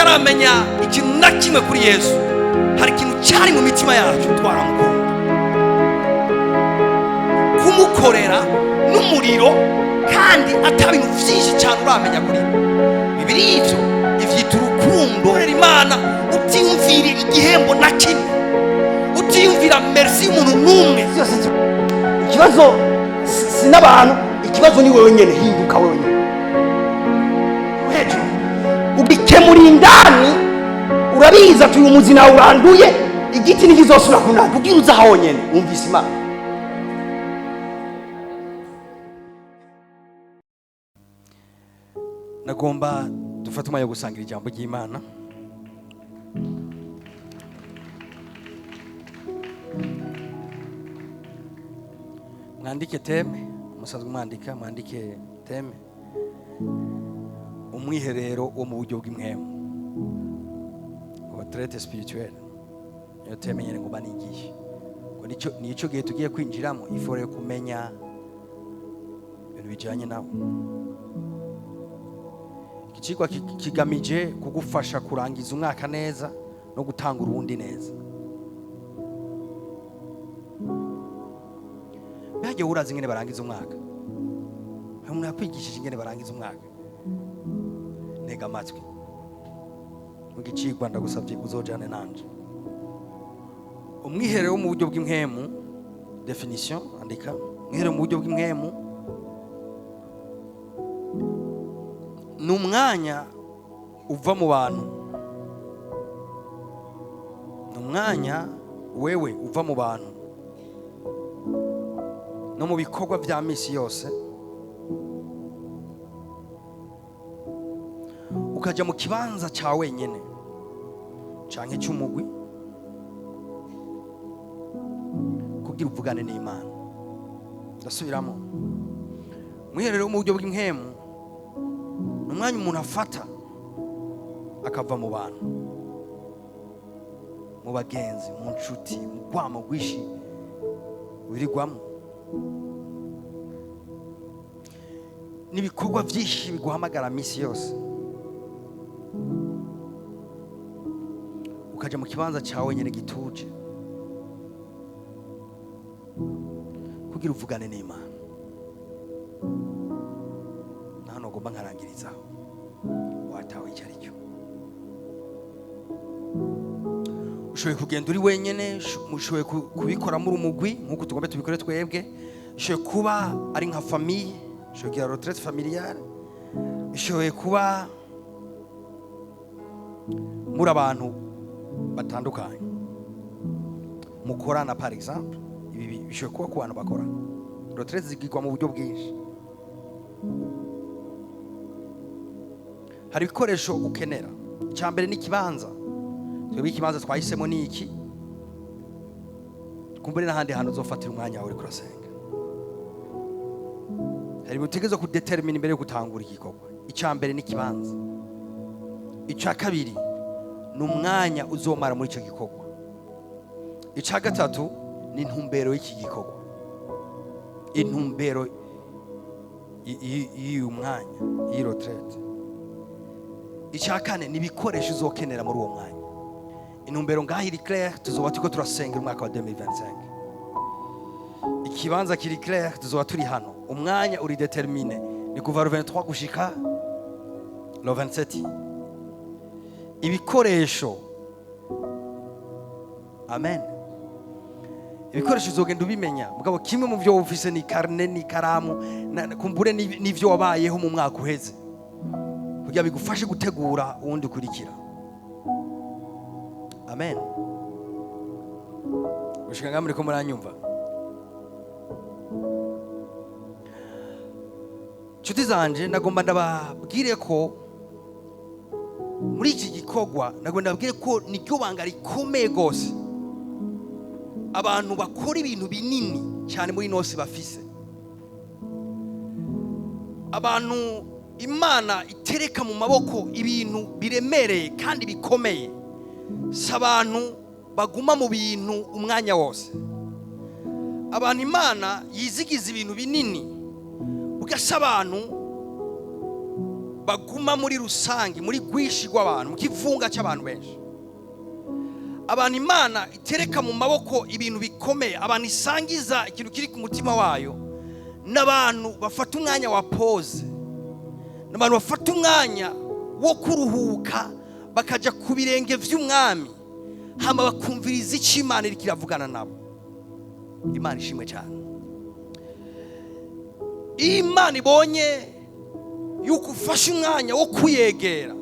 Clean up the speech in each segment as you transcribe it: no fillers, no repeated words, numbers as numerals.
tutaramenya ikintu na kimwe kuri Yesu, hari ikintu cyari mu mitima yacu twaramukunda. Kumukorera n'umuriro kandi atabintu byinshi cyane uramenya kuri Bibiri ivyo ivyita urukundo. Imana utiyumvira igihembo na kimwe, utiyumvira merci y'umuntu n'umwe. Ikibazo si n'abantu, ikibazo ni wewe nyene. Hinduka wewe nyene hejuru ubikemura indani. Urabiza ati uyu muzi nawe uranduye, igiti ntikizosubira kunana. Ubwira uza aho nyene wumvise Imana. Nagomba dufate umwanya wo gusangira ijambo ry'Imana. Mwandike teme, musanzwe mwandike teme, umwiherero wo mu buryo bw'imwemu, retraite spirituelle. Iyo teme nyene ngo banigishe ngo nico gihe tugiye kwinjiramo, ifore kumenya ibintu bijanye nawo. Ikicigwa kigamije kugufasha kurangiza umwaka neza no gutanga urundi neza. Baje urazi ingene barangiza umwaka, umuntu yakwigishije ingene barangiza umwaka. Ntega amatwi mu gicigwa, ndagusabye uzojane nanje. Umwiherero mu buryo bw'imwemu, definition andika. Umwiherero mu buryo bw'imwemu ni umwanya uva mu bantu, ni umwanya wewe uva mu bantu no mu bikorwa vya misi yose, ukaja mu kibanza ca wenyene canke c'umugwi kugira uvugane n'Imana. Ndasubiramo, mwiherero mu buryo bw'impemu ni umwanya umuntu afata akava mu bantu, mu bagenzi, mu nshuti, mu rwamo rwishi wirigwamo, n'ibikorwa byinshi biguhamagara misi yose, ukaja mu kibanza cyawe nyene gituje kugira uvugane n'Imana. Nano ngomba nkarangirizaho watawe icyo aricyo. Ushoboye kugenda uri wenyene, ushoboye kubikora muri umugwi nk'uko tugomba tubikore twebwe, ushoboye kuba ari nka famille, ushoboye kugira retraite familiale, ushoboye kuba muri abantu batandukanye mukorana. Par exemple, ibi bishoboye kuba ku bantu bakorana. Retraite zigirwa mu buryo bwinshi. Hari ibikoresho ukenera. Icyambere ni kibanza. Twebwe ikibanza twahisemo ni iki, kumbure n'ahandi hantu uzofatira umwanya wawe uri kurasenga. Hari mutegezo kudetermine imbere yo gutangura igikorwa. Icyambere ni kibanza. Icya kabiri ni umwanya uzomara muri icyo gikorwa. Icya gatatu ni intumbero y'iki gikorwa, intumbero y'uyu mwanya, iyi retraite. Icya kane ni ibikoresho uzokenera muri uwo mwanya. Intumbero ngaho iri clair, tuzoba turiko turasengera umwaka wa 2025. Ikibanza kiri clair, tuzoba turi hano. Umwanya uri determine, ni kuva le 23 gushika le 27. Ibikoresho, amen, ibikoresho uzogenda ubimenya. Mugabo kimwe mu byo ufise ni karne, ni karamu, kumbure n'ivyo wabayeho mu mwaka uheze, kugira bigufashe gutegura uwundi ukurikira. Amen. Ushika ngamuri ko muranyumva? Nshuti zanje, ndagomba ndababwire ko muri iki gikorwa, ndagomba ndababwire ko niryo banga rikomeye gose abantu bakora ibintu binini cyane muri nose bafise. Abantu Imana itereka mu maboko ibintu biremereye kandi bikomeye, si abantu baguma mu bintu umwanya wose. Abantu Imana yizigiza ibintu binini, ugasa abantu baguma muri rusange, muri rwishi rw'abantu, mu kivunga cy'abantu benshi. Abantu Imana itereka mu maboko ibintu bikomeye, abantu isangiza ikintu kiri ku mutima wayo, n'abantu bafata umwanya wa pause, n'abantu bafata umwanya wo kuruhuka bakaja ku birenge vy'umwami, hama bakumviriza icyo Imana iriko iravugana nabo. Imana ishimwe cyane. Imana ibonye yuko ufashe umwanya wo kuyegera,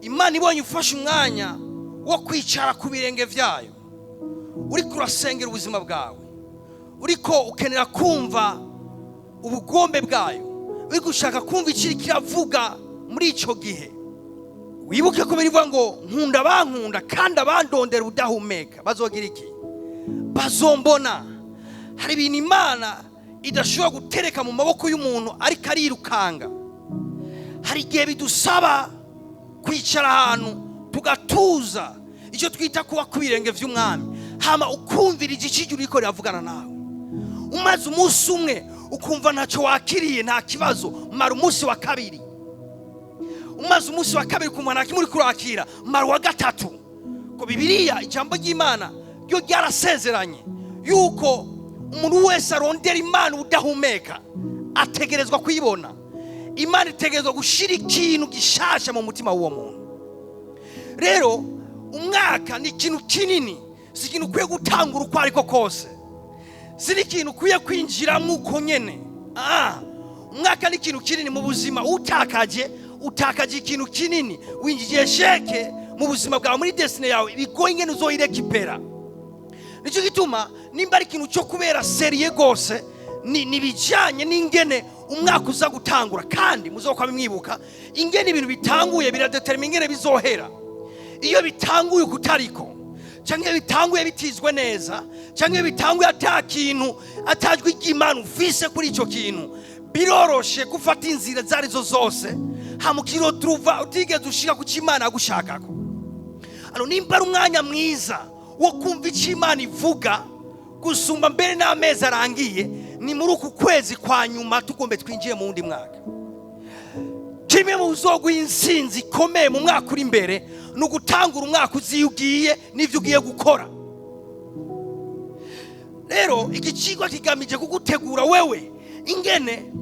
Imana ibonye ufashe umwanya wo kwicara ku birenge vyayo, uriko urasengera ubuzima bwawe, uriko ukenera kumva ubugombe bwayo, uriko ushaka kumva ikiri kiravuga muri ico gihe, wibuke ko birivuga ngo nkunda bankunda kandi abandondera ubudahumeka bazogira iki? Bazombona. Hari ibintu Imana idashobora gutereka mu maboko y'umuntu ariko arirukanga. Hari igihe bidusaba kwicara ahantu tugatuza, icyo twita kuba ku birenge vy'umwami, hama ukumvira igiciro uriko riravugana nawe. Umaze umunsi umwe ukumva ntacyo wakiriye, nta kibazo, mara umunsi wa kabiri. Umaze umunsi wa kabiri ukumva nta kimwe uriko urakira, mara wa gatatu. Ko Bibiliya ijambo ry'Imana ryo ryarasezeranye yuko umuntu wese arondera Imana udahumeka ategerezwa kuyibona. Imana itegerezwa gushira ikintu gishasha mu mutima w'uwo muntu. Rero umwaka ni ikintu kinini, si ikintu ukwiye gutangura uko ariko kose, si ikintu ukwiye kwinjiramo uko nyene. Umwaka ni ikintu kinini mu buzima. Utakaje ikintu kinini, winjiye sheke mu buzima bwawe, muri destiny yawe, bigoye ingene uzoyirekipera. Nicyo gituma nimba ari ikintu cyo kubera seriye gose, ni bijanye n'ingene umwaka uza gutangura, kandi muzokwa bimwibuka ingene ibintu bitanguye biradetermina ingene bizohera. Iyo bitanguye kutariko, cyangwa bitanguye bitizwe neza, cyangwa bitanguye atakintu atajwe igimana ufise kuri ico kintu, biroroshe gufata inzira zarizo zose hamukiro truva utigeze ushika ku Imana agushakako. Nimba ari umwanya mwiza wo kumva icyo Imana ivuga gusumba mbere n'amezi arangiye, ni muri uku kwezi kwa nyuma tugombe twinjiye mu wundi mwaka. Kimwe mu bizoguha intsinzi ikomeye mu mwaka uri imbere ni ugutangura umwaka uziyugiye n'ivyo ugiye gukora. Rero iki kigo kigamije kugutegura wewe ingene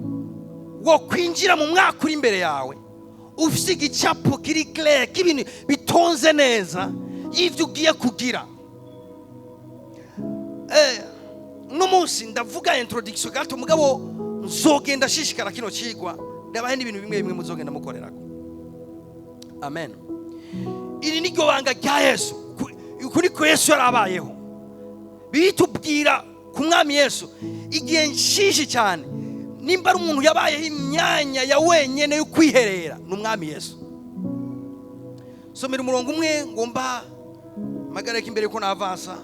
wo kwinjira mu mwaka uri imbere yawe ufise igicapo kiri clair, k'ibintu bitonze neza y'ivyo ugiye kugira. N'umunsi ndavuga introduction gato, mugabo nzogenda shishikara kino cigwa ndabahe n'ibintu bimwe bimwe muzogenda mukorerako. Amen. Iri ni ryo banga rya Yesu, kuri ko Yesu yarabayeho. Bitubwira ku mwami Yesu igihe nshishi cyane, nimba ari umuntu yabayeho imyanya ya wenyene yo kwiherera, n'umwami Yesu. Somera umurongo umwe ngomba magareka imbere ko navansa,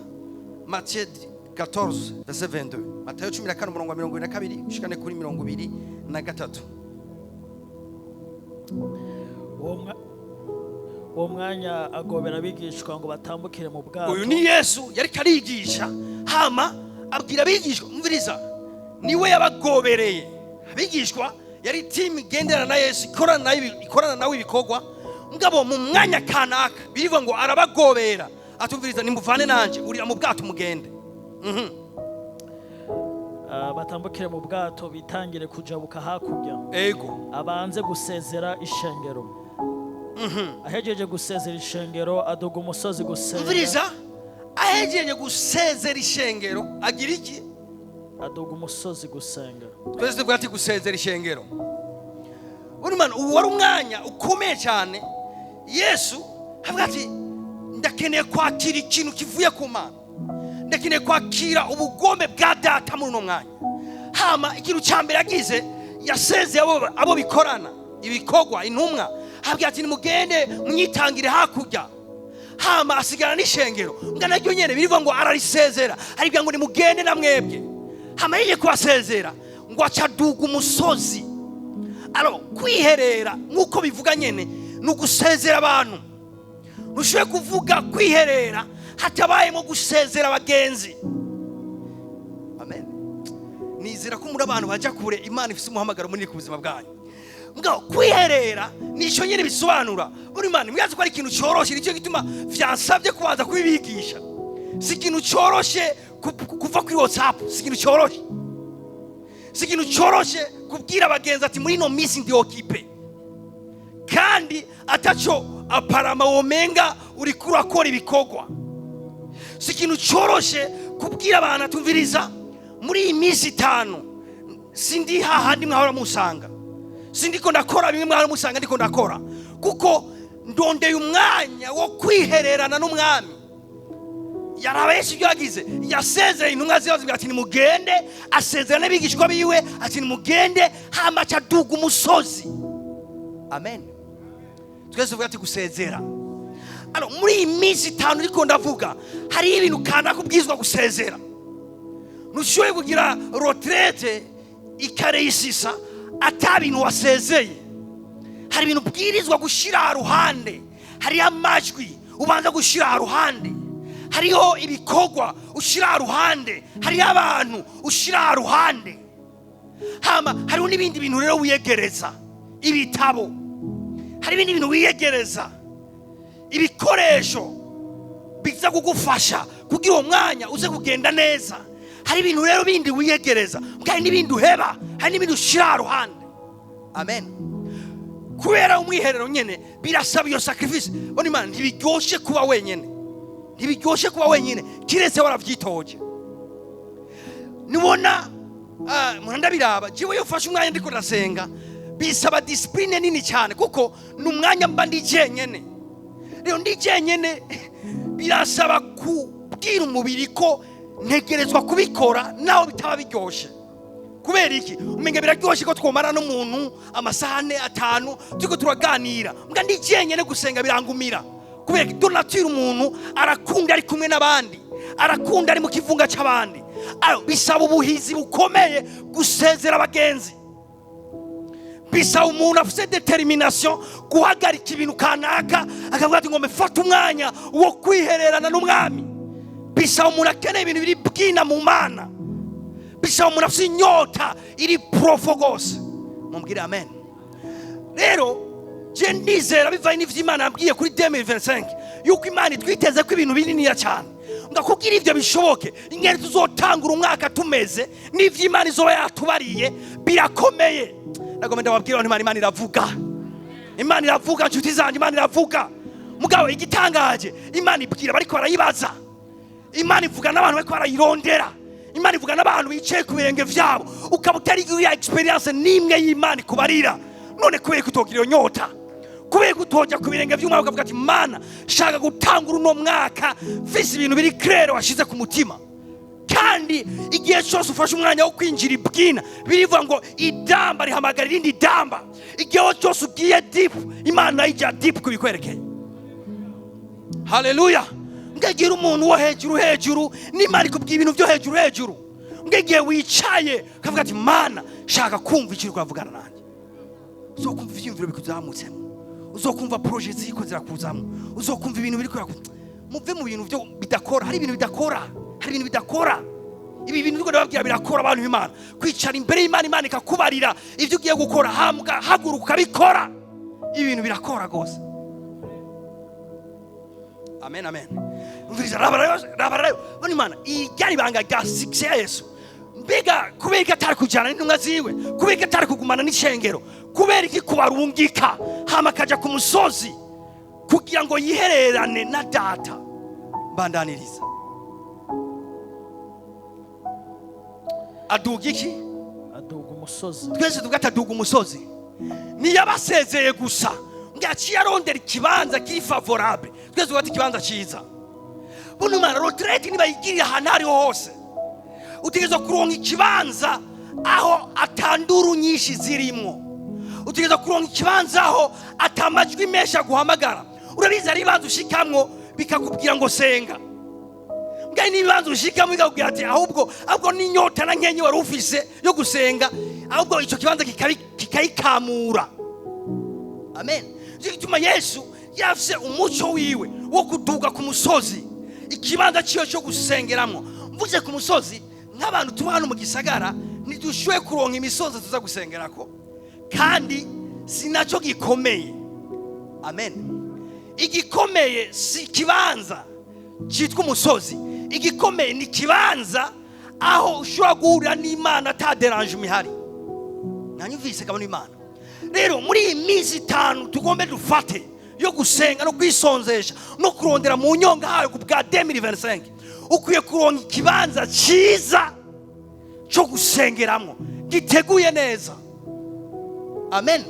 Matthieu 14 verset 22. Matayo 14 umurongo wa 22 ushikane kuri 23. Uwo mwanya agobera abigishwa ngo batambukire mu bwato. Uyu ni Yesu yari karigisha, hama abwira abigishwa, umviriza, niwe yabagobereye. Abigishwa yari team igendera na Yesu, ikorana nawe ibikorwa, mugabo mu mwanya kanaka birivuga ngo arabagobera, atumviriza, nimuvane nanje uri mu bwato mugende. Batambukire mu bwato bitangire kujabuka hakurya. Ego. Abanze gusezera ishengero. Ahejeje gusezera ishengero aduga umusozi gusenga. Umviriza, ahejeje gusezera ishengero agira iki? Aduga umusozi gusenga. Twese bwati gusezera ishengero. Urumana wari umwanya ukomeye cyane. Yesu avuga ati ndakeneye kwakira ikintu kivuye ku Mana, ndakeneye kwakira ubugombe bwa Data muri no mwanya. Hama ikintu cyambere yagize, yasezeye abo bikorana ibikorwa, intumwa, habwa ati nimugende munyitangire hakurya. Hama asigara n'ishengero, ngana ryo nyene birivuga ngo ararisezera, aribwa ngo nimugende na mwebwe. Hama yije kwasezera ngo acaduga umusozi. Kwiherera nkuko bivuga nyene nugusezera abantu. Nushoye kuvuga kwiherera hatabayemo gusezera abagenzi. Amen. Nizera ko muri abantu baja kure Imana ifise umuhamagaro munini ku buzima bwanyu. ngo kwiherera nico nyene bisobanura. Buri mani mwazi ko ari ikintu cyoroshe, nicyo gituma vyansabye kubanza kubibigisha. Si ikintu cyoroshe kuva kuri WhatsApp, si ikintu cyoroshe. Si ikintu cyoroshe kubwira abagenzi ati muri no minsi ndi okipe, kandi ataco aparama womenga uri kurakora ibikorwa. Si ikintu cyoroshe kubwira abantu atumviriza muri iyi minsi 5 sindi hahandi mwahora musanga, sindiko ndakora bimwe mwahora musanga ndiko ndakora, kuko ndondeye umwanya wo kwihererana n'umwami. Yarabeshe ibyo yagize, yasezeye intumwa zibaza ati nimugende, asezera n'abigishwa biwe ati nimugende, hama caduga umusozi. Amen. Twese tuvuga ati gusezera. Muri iyi minsi 5 ndiko ndavuga hari ibintu kana kubwizwa gusezera. Nushoboye kugira retraite ikareyisisa atabintu wasezeye. Hari ibintu bwirizwa gushira ruhande, hari amajwi ubanza gushira ruhande, hariho ibikorwa ushira ruhande, hari abantu ushira ruhande. Hama hariho n'ibindi bintu rero wiyegereza, ibitabo, hari ibindi bintu wiyegereza, ibikoresho biza kugufasha kugira uwo mwanya uze kugenda neza. Hari ibintu rero bindi wiyegereza, kandi n'ibindi uheba, hari n'ibindi ushira ruhande. Amen. Kubera umwiherero nyene birasaba iyo sacrifice. Bone Imana ntibiryoshe kuba wenyene, ntibiryoshe kuba wenyene kiretse waravyitoje. Nibona muranda biraba jiwe yofashe umwanya ndiko ndasenga bisaba discipline nini cyane, kuko n'umwanya mba ndi jenyene. Rero ndi jenyene birasaba kubwira umubiri ko ntegerezwa kubikora naho bitaba biryoshe. Kubera iki? Umenga biraryoshe ko twomara n'umuntu amasahane 5 tuko turaganira, mbwa ndi jenyene gusenga birangumira. Kubera donature umuntu arakunda ari kumwe n'abandi, arakunda ari mu kivunga c'abandi. Bisaba ubuhizi bukomeye gusezera abagenzi. Bisaba umuntu afite determination guhagarika ibintu kanaka akavuga ati ngome fata umwanya wo kwihererana n'umwami. Bisaba umuntu akeneye ibintu biri bwina mu mana. Bisaba umuntu afite inyota iri profogos. Mumbwire amen. Rero je ndizera bivanye n'ivyo Imana yambwiye kuri 2025 yuko Imana twiteze ko ibintu binini cyane. Ndakubwira ivyo bishoboke, ingeri tuzotangura umwaka tumeze n'ivyo Imana izoba yatubariye birakomeye. Nagomenda wabwira abantu Imana iravuga. Imana iravuga nshuti zanjye, Imana iravuga. Mugabo igitangaje, Imana ibwira bariko barayibaza. Imana ivuga n'abantu bariko barayirondera. Imana ivuga n'abantu bicaye ku birenge vyabo, ukabutari iyo experience nimwe y'Imana kubarira. None kubera kutogira iyo nyota, kubera kutoja ku birenge vy'umwaka ukavuga ati Mana shaka gutangura uno mwaka visi ibintu biri clair washize ku mutima. Kandi igihe cyose ufashe umwanya wo kwinjira ibwina birivuga ngo idamba rihamagara irindi damba. Igihe cyose ugiye deep Imana ijya deep kubikwerekeye. Haleluya. Ngegira umuntu wo hejuru n'Imana ikubwiye ibintu byo hejuru. Ngegiye wicaye kavuga ati Mana shaka kumva ikiri kwavugana nanjye. Uzokumva ivyumviro bikuzamutsemo, uzokumva project ziko zirakuzamo, uzokumva ibintu biri kurakuzamo. Muve mu bintu byo bidakora. Hari ibintu bidakora, hari ibintu bidakora. Ibi bintu biko ndababwira birakora abantu b'Imana. Kwicara imbere y'Imana, Imana ikakubarira ivyo ugiye gukora, hambwa haguruka bikora. Ibintu birakora gose. Amen, amen. Umviriza rabarayo. Bone Imana ijyari banga ga success. Mbega kubera atari kujana n'intumwa ziwe, kubera atari kugumana n'icengero, kubera iki kubarungika hama kaja ku musozi kugira ngo yihererane na data. Bandaniriza. Aduga iki? Aduga umusozi. Twese tugata aduga umusozi. Ni yabasezeye gusa. Ngaci yarondera ikibanza kiri favorable. Twese tugata ikibanza ciza. Bone Imana retraite niba yigirira ahantu ari hose. Utegerezwa kuronka ikibanza aho atanduru nyinshi zirimo. Utegerezwa kuronka ikibanza aho atamajwi menshi guhamagara. Urabiza ari bantu ushikamwo bikakubwira ngo senga. Mbwa ni bantu ushikamwo bikakubwira ati ahubwo n'inyota na nkenye wari ufise yo gusenga, ahubwo ico kibanza kikayikamura. Amen. Zituma Yesu yafise umuco wiwe wo kuduga ku musozi, ikibanza cyo cyo gusengeramo. Mvuze ku musozi nk'abantu tuba hano mu gisagara ntidushoboye kuronka imisozi tuza gusengerako, kandi sinacyo gikomeye. Amen. Igikomeye si kibanza cyitwa umusozi, igikomeye ni kibanza aho ushobora guhurira n'Imana ata derangement ihari. Nanyumvise kabone Imana. Rero muri iyi minsi 5 tugombe dufate yo gusenga no kwisonzesha no kurondera mu nyonga hayo ku bwa 2025, ukwiye kuronka ikibanza cyiza cyo gusengeramo giteguye neza. Amen.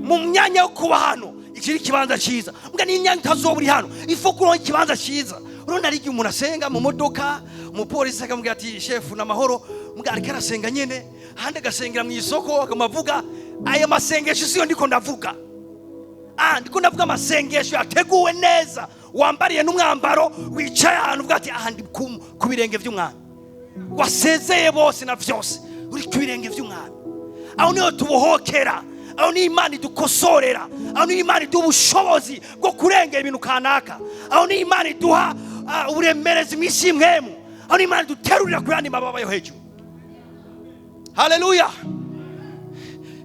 Mu myanya yo kuba hano ikiri kibanza cyiza, mbwa ni imyanya itazoburi hano, ifo kuronka ikibanza cyiza. Urona ari umuntu asenga mu modoka, umupolisi akamubwira ati shefu n'amahoro, mbwa ariko arasenga nyene, hande gasengera mu isoko akamavuga aya masengesho siyo ndiko ndavuga. Ndiko ndavuga amasengesho yateguwe neza, wambariye n'umwambaro wicaye ahantu uvuga ati ndi ku birenge by'umwami, wasezeye bose na vyose uri ku birenge by'umwami. Aho niho tubohokera, aho ni Imana idukosorera, aho ni Imana iduha ubushobozi bwo kurengera ibintu kanaka, aho ni Imana iduha uburemerezi mw'isi y'imwemu, aho ni Imana iduterurira ku yandi mababa yo hejuru. Haleluya.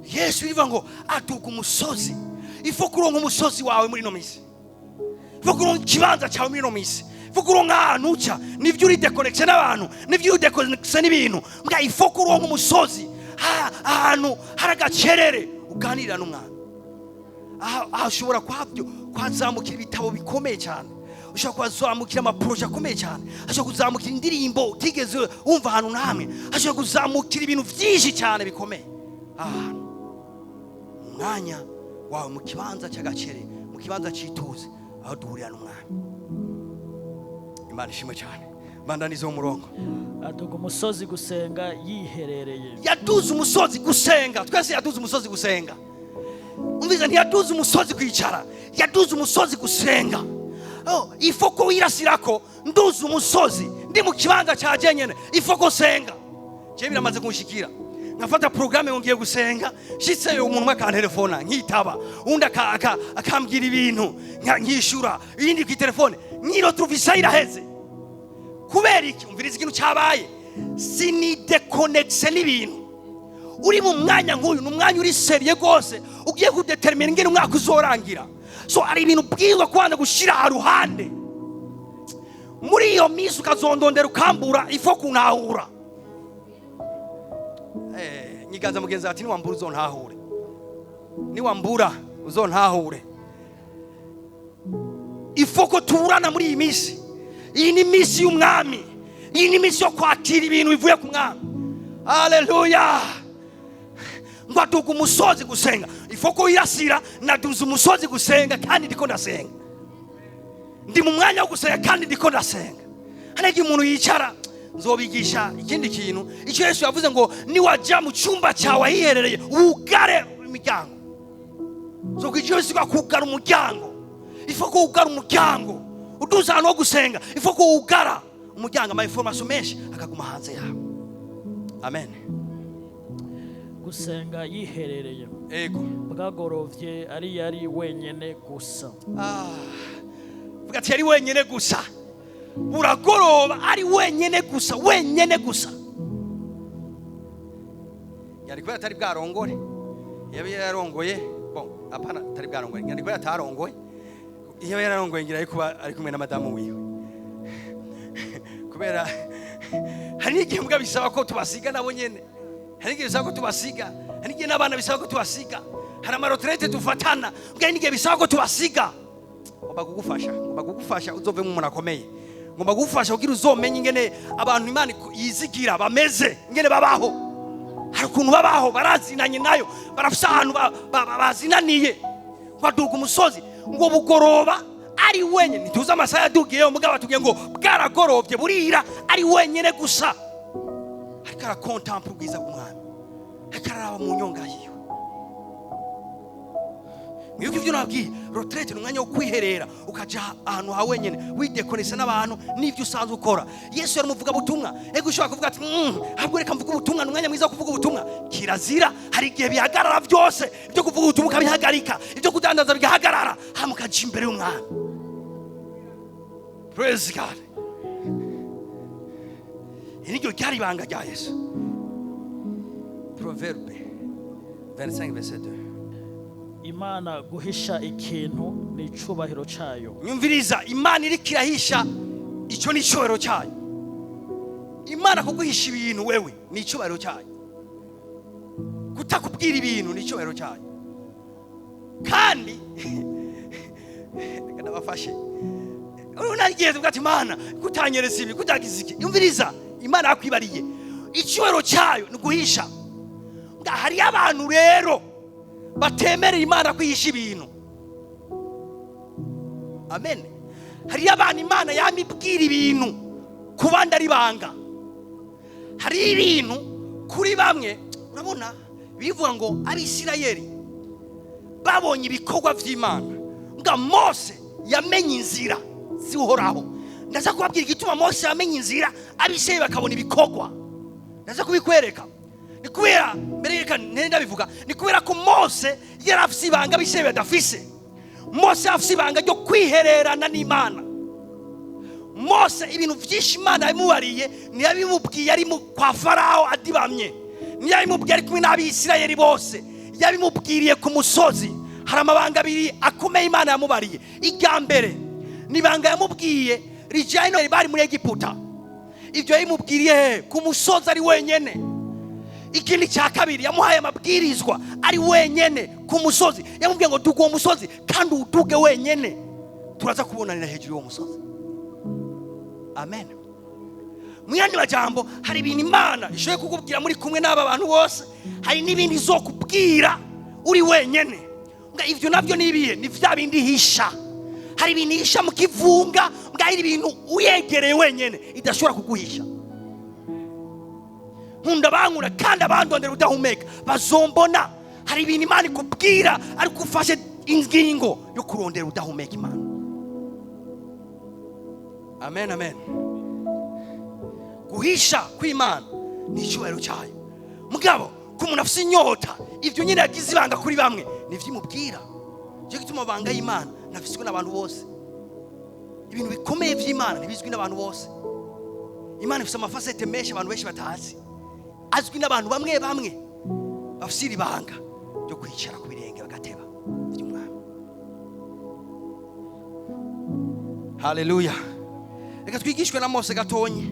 Yesu bivuga ngo aduga umusozi. Ifo kuronka umusozi wawe muri no misi, ifo kuronka ikibanza cyawe muri no misi, ifo kuronka ahantu uca nivyo uri deconnection n'abantu, nivyo uri deconnection n'ibintu. Mbwa ifo kuronka umusozi ahantu haragacerere uganirira n'umwana. Ushobora kwazamukira ibitabo bikomeye cyane, ushobora kuzamukira amaproje akomeye cyane, ushobora kuzamukira indirimbo utigeze wumva ahantu namwe, ushobora kuzamukira ibintu byinshi cyane bikomeye. Umwanya wawe mu kibanza cy'agacere, mu kibanza cy'ituze, aho duhurira n'umwami. Imana ishimwe cyane. Bandaniza umurongo. Aduga umusozi gusenga yiherereye. Yaduze umusozi gusenga. Twese yaduze umusozi gusenga. Umviza ntiyaduze umusozi kwicara, yaduze umusozi gusenga. Ifoko wirasirako nduze umusozi ndi mu kibanza cyaje nyene, ifoko senga. Je biramaze kunshikira, nkafata programme ngiye gusenga, shitse umuntu maka telefona nkitaba, undi akambwira ibintu nkishura, ibindi ku telefone nyiro tuvisa iraheze. Kubera iki? Umviriza ikintu cyabaye, sini deconnection n'ibintu. Uri mu mwanya nk'uyu, n'umwanya uri seriye gose, ugiye kudetermine ngene umwaka uzorangira. So ari ibintu bwirwa kwanda gushira haruhande. Muri iyo misi ukazondondera ukambura ifo kunahura. Nyiganza mugenzi ati niwambura uzontahure, niwambura uzontahure. Ifoko turana muri iyi misi. Iyi ni misi y'umwami, iyi ni misi yo kwakira ibintu bivuye ku mwami. Haleluya. Ngwaduka umusozi gusenga, ifoko irasira naduze umusozi gusenga kandi ndiko ndasenga. Ndi mu mwanya wo gusenga kandi ndiko ndasenga. Hanegi umuntu yicara nzobigisha ikindi kintu. Icyo Yesu yavuze ngo niwaja mu cyumba cyawe hiherereye ugare imiryango. So kicyo sika kugara umuryango. Ifoko ugara umuryango. Uduza ahantu ho gusenga, ifoko ugara umuryango, ama information menshi akaguma hanze yawe. Amen. Gusenga yiherereye. Ego. Bwagorovye yari wenyene gusa. Vuga ati yari wenyene gusa. Buragoroba ari wenyene gusa, wenyene gusa. Yari kubera atari bwarongore. Yabe yarongoye, bon, apana atari bwarongore. Yari kubera atarongoye. Iyo yararongoye ngira ari kumwe na madamu wiwe. Kubera hari igihe mbwa bisaba ko tubasiga nabo nyene. Hari igihe bisaba ko tubasiga, hari igihe n'abana bisaba ko tubasiga, hari amarotrete tufatana, mbwa n'igihe bisaba ko tubasiga. Ngomba kugufasha uzove mu muntu akomeye. Ngomba kugufasha kugira uzomenye ingene abantu Imana yizigira bameze, ingene babaho. Hari ukuntu babaho barazinanye nayo, barafisa ahantu bazinaniye. Ngwaduka umusozi ngo bugoroba ari wenyene, ntituza amasaha yadugiyeyo, mugabo batubwiye ngo bwaragorovye burira ari wenyene gusa. Ariko arakontemple ubwiza bw'umwami, akararaba mu nyonga yiwe. Mwebwe ivyo nabwiye, retraite n'umwanya wo kwiherera, ukaja ahantu ha wenyene widekonesa n'abantu n'ivyo usanzwe ukora. Yesu yari muvuga butumwa, ego ushobora kuvuga ati habwo reka mvuga ubutumwa, n'umwanya mwiza wo kuvuga ubutumwa. Kirazira, hari igihe bihagarara byose, ibyo kuvuga ubutumwa ukabihagarika, ibyo kudandaza bigahagarara, hamukaja imbere y'umwami. Praise God. Iryo ryari banga rya Yesu. Proverbe 25 verset 2. imana guhisha ikintu ni icubahiro cyayo. nyumviriza, imana iri kirahisha icyo ni icubahiro cyayo. imana kuguhisha ibintu wewe ni icubahiro cyayo, kutakubwira ibintu ni icubahiro cyayo. kandi nabafashe unagiye tuvuga ati imana kutanyereza ibi kutagize iki. yumviriza, imana yakwibariye icubahiro cyayo ni guhisha. hari abantu rero batemerera imana kwihisha ibintu. amen. hari abantu imana yamibwira ibintu ku bandi ari banga. hari ibintu kuri bamwe urabona bivuga ngo Abisirayeli babonye ibikorwa by'Imana, nga Mose yamenye inzira zihoraho. ndaza kubabwira igituma Mose yamenye inzira Abisirayeli bakabona ibikorwa. ndaza kubikwereka. ni kubera mbere reka nenda bivuga, ni kubera ko Mose yarafise ibanga Abisirayeli badafise. Mose afise ibanga ryo kwihererana n'Imana. Mose ibintu byinshi Imana yamubariye ntiyabimubwiye ari kwa Farawo adibamye, ntiyabimubwiye ari kumwe n'Abisirayeli bose, yabimubwiriye ku musozi. hari amabanga abiri akomeye Imana yamubariye. irya mbere ni ibanga yamubwiye rijyanye no bari muri Egiputa. ibyo yabimubwiriye ku musozi ari wenyene. ikindi cya kabiri yamuhaye amabwirizwa ari wenyene ku musozi. yamubwiye ngo duga uwo musozi kandi uduge wenyene, turaza kubonanira hejuru y'uwo musozi. amen. mu yandi majambo, hari ibintu Imana ishoboye kukubwira muri kumwe n'aba bantu bose, hari n'ibindi izokubwira uri wenyene. Ivyo navyo nibiye ni vya bindi hisha. hari ibintu hisha mu kivunga, hari ibintu uyegereye wenyene idashobora kuguhisha. nkunda bankura kandi abandondera udahumeka bazombona. hari ibintu Imana ikubwira ariko ufashe ingingo yo kurondera udahumeka Imana. amen amen. guhisha kw'Imana ni icubahiro cyayo. mugabo ko umuntu afise inyota, ivyo nyine yagize ibanga kuri bamwe nivyo imubwira. cyo gituma banga y'Imana nafiswe n'abantu bose. ibintu bikomeye by'Imana ntibizwi n'abantu bose. Imana ifise amafasete menshi abantu benshi batazi, azwi n'abantu bamwe bamwe bafise ibanga ryo kwicara ku birenge bagateba by'Umwami. haleluya. reka twigishwe na Mose gatonye,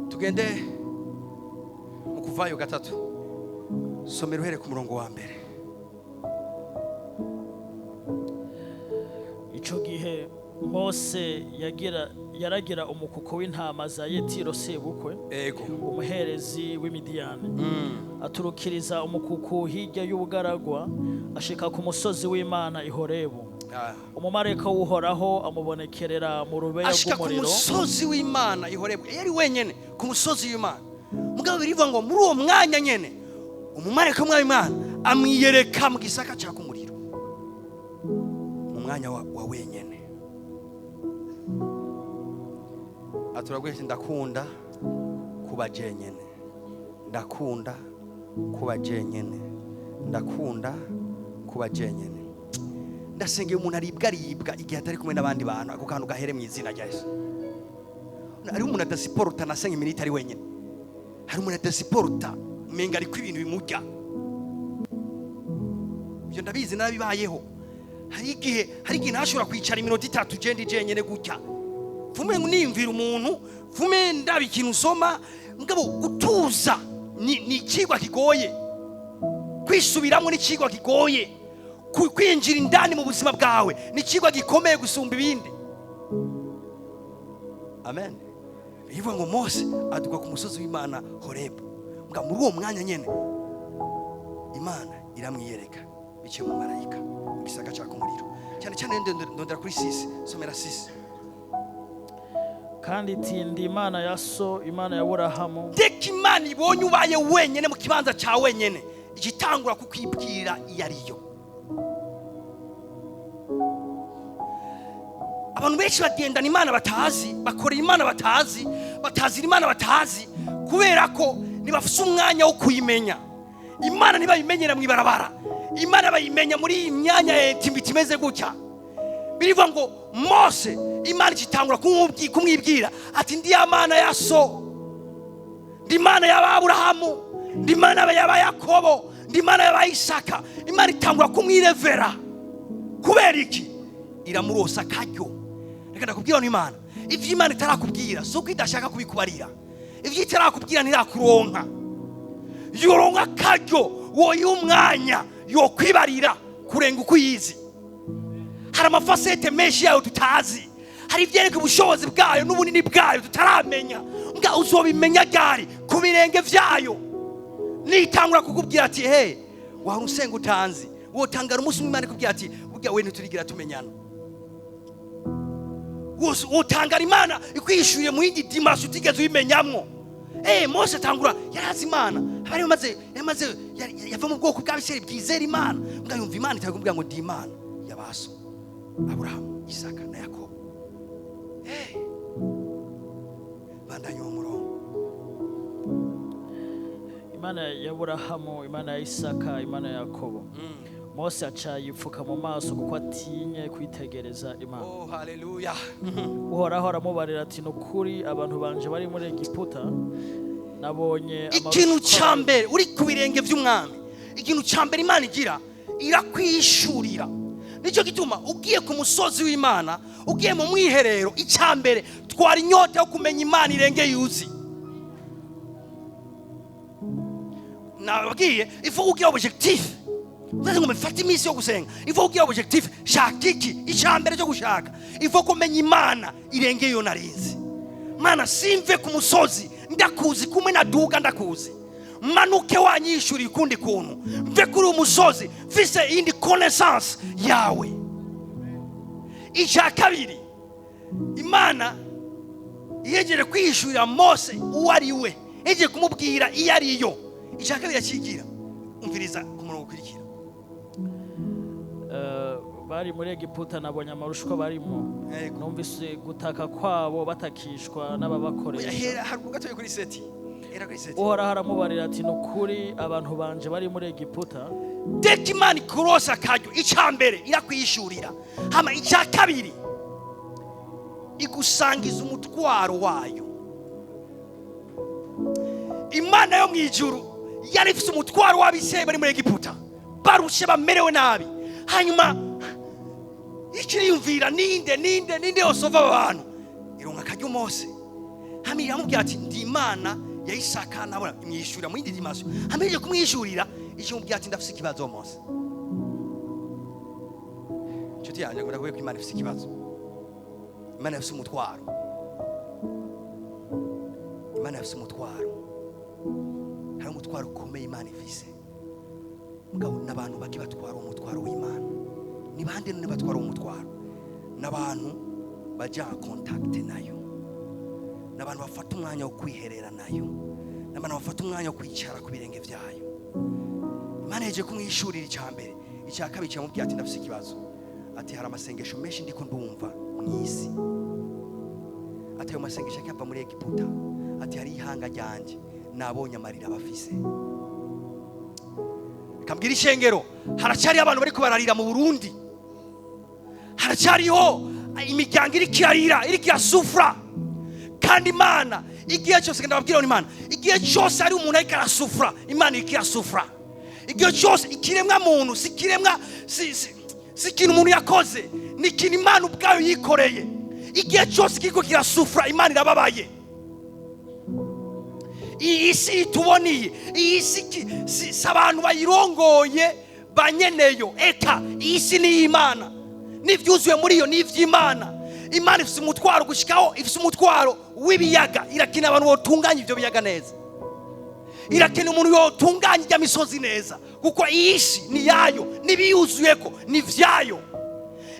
tugende mu Kuvayo 3, somera uhere ku murongo wa mbere. Ico gihe Mose yaragira umukuko w'intama za Yetiro sebukwe, umuherezi w'Imidiyani. aturukiriza umukuku hirya y'ubugaragwa, ashika ku musozi w'Imana i Horebu. umumarayika w'Uhoraho amubonekerera mu rubeya rw'umuriro. ashika ku musozi w'Imana i Horebu, yari wenyene ku musozi w'Imana. mugabo birivuga ngo muri uwo mwanya nyene umumarayika w'Imana amwiyereka mu gisaka cya kumuriro, mu mwanya wa wenyene. aturagwese ndakunda kuba jenyene, ndakunda kuba jenyene, ndakunda kuba jenyene. ndasengeye umuntu aribwa igihe atari kumwe n'abandi bantu, ako kantu gahere mu izina rya Yesu. hari umuntu adasiporta nasenga iminota ari wenyene. hari umuntu adasiporta umenga ariko ibintu bimujya. ibyo ndabizi narabibayeho. hari igihe ntashobora kwicara iminota 3 jendi jenyene gutya, fume niyumvira umuntu, fume ndaba ikintu usoma. mugabo gutuza ni ikigwa kigoye, kwisubiramo ni ikigwa kigoye, kwinjira indani mu buzima bwawe ni ikigwa gikomeye gusumba ibindi. amen. bivuga ngo Mose aduka ku musozi w'Imana Horebu. Mga muri uwo mwanya nyene Imana iramwiyereka biciye mu marayika mu gisaka cya kumuriro. cyane cyane ndondera kuri 6, somera 6. kandi tindi Imana ya so, Imana ya Aburahamu. Deka Imana ibonye ubaye wenyene mu kibanza cya wenyene, igitangura kukwibwira iyo ariyo. abantu benshi bagendana Imana batazi, bakora Imana batazi, batazira Imana batazi, kubera ko ntibafise umwanya wo kuyimenya. Imana ntibayimenyera mu ibarabara, Imana bayimenya muri iyi myanya imeze gutya. birivuga ngo Mose Imana ikitangura kumwibwira ati ndi Imana ya so, ndi Imana ya Aburahamu, ndi Imana ya Yakobo, ndi Imana y'Abayisaka. Imana itangura kumwirevera kubera iki? Iramurosa akaryo. Reka ndakubwira ni Imana, ivyo Imana itarakubwira so kwidashaka kubikubarira, ivyo itarakubwira ntirakuronka, yoronka akaryo wowe umwanya yo kwibarira kurenga uko yizi. Hari amafasete menshi yayo tutazi, hari ivyereka ubushobozi bwayo n'ubunini bwayo tutaramenya, nga uzobimenya gari ku birenge vyayo. Nitangura kukubwira ati hey wahora usenga utanzi, wotangara umunsi Imana ikubwira ati burya we ntiturigira tumenyana. Wotangara Imana ikwishuriye mu yindi dimansi utigeze ubimenyamwo. Mose atangura yarazi Imana, abari yamaze yava mu bwoko bw'abiseri bwizera Imana, mbwa yumva Imana itakubwira ngo ndi Imana yabaso Abrahamu, Isaka na Yakobo. Bandanya umurongo. Imana ya Aburahamu, Imana ya Isaka, Imana ya Yakobo. Mose aca yipfuka mu maso kuko atinye kwitegereza Imana. Oh haleluya. Uhoraho aramubarira ati nukuri abantu banje bari muri Egiputa nabonye ikintu cyambere uri ku birenge by'umwami, ikintu cyambere Imana igira irakwishurira. Nicyo gituma ugiye ku musozi w'Imana, ugiye mu mwiherero, icyambere twara inyota yo kumenya Imana irenge yuzi. Nababwiye ifu ugiye objectif, uzaze ngo mfate imisi yo gusenga, ifu ugiye objectif shaka iki icyambere cyo gushaka, ifu kumenya Imana irenge yo narinzi. Mana simve ku musozi ndakuzi kumwe naduga ndakuzi, manuke wanyishuri kundi kuntu, mve kuri umusozi mfise indi connaissance yawe. Icya kabiri, Imana yegere kwishurira Mose uwo ari we, yegere kumubwira iyo ari yo. Icya kabiri akigira, umviriza ku murongo ukurikira. Bari muri Egiputa nabonye amarushwa barimo, numvise gutaka kwabo batakishwa n'ababakoresha. Hari gatoye kuri seti. Uhoraho aramubarira ati nukuri abantu banje bari muri Egiputa. Deka Imana ikurosa akaryo, icyambere irakwishurira. Hama icya kabiri igusangiza umutwaro wayo. Imana yo mwijuru yari ifite umutwaro w'abiseye bari muri Egiputa, barushe bamerewe nabi. Hanyuma ikiriyumvira ninde yosova abantu, ironka akaryo Mose. Hama iramubwira ati ndi Imana ya Isaka na Aburahamu, imwishurira mu yindi dimansi. Hama ije kumwishurira ikimubwira ati ndafise ikibazo Mose. Nshuti yanjye ngo ndakuye ko Imana ifise ikibazo. Imana ifise umutwaro. Imana ifise umutwaro. Hari umutwaro ukomeye Imana ifise. Mugabo n'abantu baki batwara umutwaro w'Imana. Ni bande none batwara umutwaro? N'abantu baja contact nayo. N'abantu bafata umwanya wo kwiherera nayo. N'abantu bafata umwanya wo kwicara ku birenge vyayo. Imana yeje kumwishurira icyambere. Icya kabiri cyamubwiye ati ndafise ikibazo. Ati hari amasengesho menshi ndiko ndumva mwisi. Ati ayo masengesho akava muri Egiputa. Ati hari ihanga ryanje nabonye amarira bafise. Kambwira ishengero, haracyari abantu bari kubararira mu Burundi. Haracyariho imiryango iri kirarira, iri kirasufra. Kandi Imana igihe cyose ndababwira Imana, igihe cyose ari umuntu ariko arasufra, Imana iri kirasufra. Igihe cyose ikiremwa muntu sikiremwa si kintu umuntu yakoze, ni kintu Imana ubwayo yikoreye. Igihe cyose kiko kirasufra, Imana irababaye. Iyi si tuboniye, iyi si abantu bayirongoye banyeneyo. Eka iyi si ni Imana, n'ivyuzuye muri yo ni ivy'Imana. Imana ifise umutwaro gushikaho, ifise umutwaro w'ibiyaga. Irakina abantu botunganya ivyo biyaga neza, irakina umuntu yotunganya ijya misozi neza, kuko iyi si ni yayo, nibiyuzuyeko ni vyayo.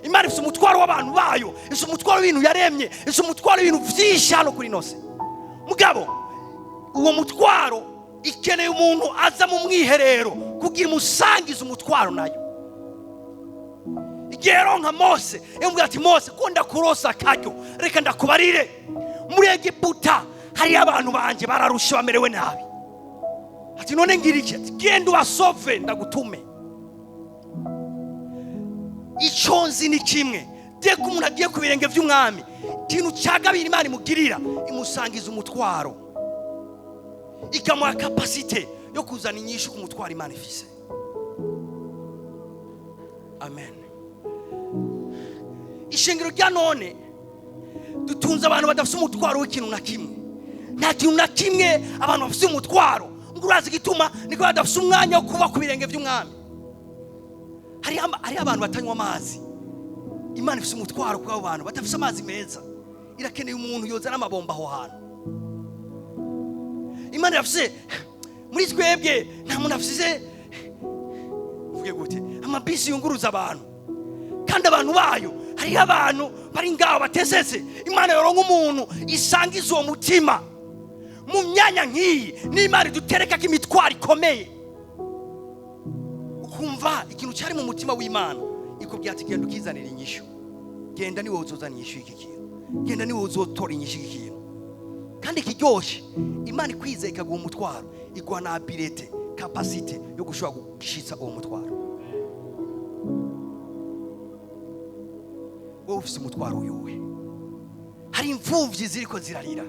Imana ifise umutwaro w'abantu bayo, ifise umutwaro w'ibintu yaremye, ifise umutwaro w'ibintu vyinshi hano kuri nose. Mugabo uwo mutwaro ikeneye umuntu aza mu mwiherero kugira umusangiza umutwaro nayo. Igero nka Mose yambwira ati Mose ko ndakurosa akaryo, reka ndakubarire muri Egiputa hari abantu banje bararusha bamerewe nabi. Ati none ngirike, genda ubasove ndagutume. Iconzi ni kimwe, deka umuntu agiye ku birenge vy'umwami, ikintu cyagabira Imana imugirira imusangiza umutwaro, ikamuha kapasite yo kuzana inyishu ku mutwaro Imana ifise. amen. Ishengero rya none dutunze abantu badafite umutwaro w'ikintu na kimwe. Nta kintu na kimwe abantu bafite umutwaro. Ngo urazi gituma niko badafite umwanya wo kuba ku birenge by'umwami. Hari abantu batanywa amazi. Imana ifite umutwaro ku abo bantu badafite amazi meza. Irakeneye umuntu yozana amabomba aho hantu. Imana yafise muri twebwe nta muntu afise uvuge gute amabisi yunguruza abantu, kandi abantu bayo hari abantu bari ngaho batesetse. Imana yoronka umuntu isangiza uwo mutima mu myanya nk'iyi. N'Imana idutereka ko imitwaro ikomeye, ukumva ikintu cyari mu mutima w'Imana ikubwira ati genda ukizanira inyishu. Genda niwe uzozana inyishu y'iki kintu, genda niwe uzotora inyishu y'iki kintu. Kandi kiryoshe Imana ikwizeye ikaguha umutwaro, iguha na ability, capacity yo gushobora gushitsa uwo mutwaro. Wowe ufite umutwaro uyowe. Hari imfuvyi ziriko zirarira,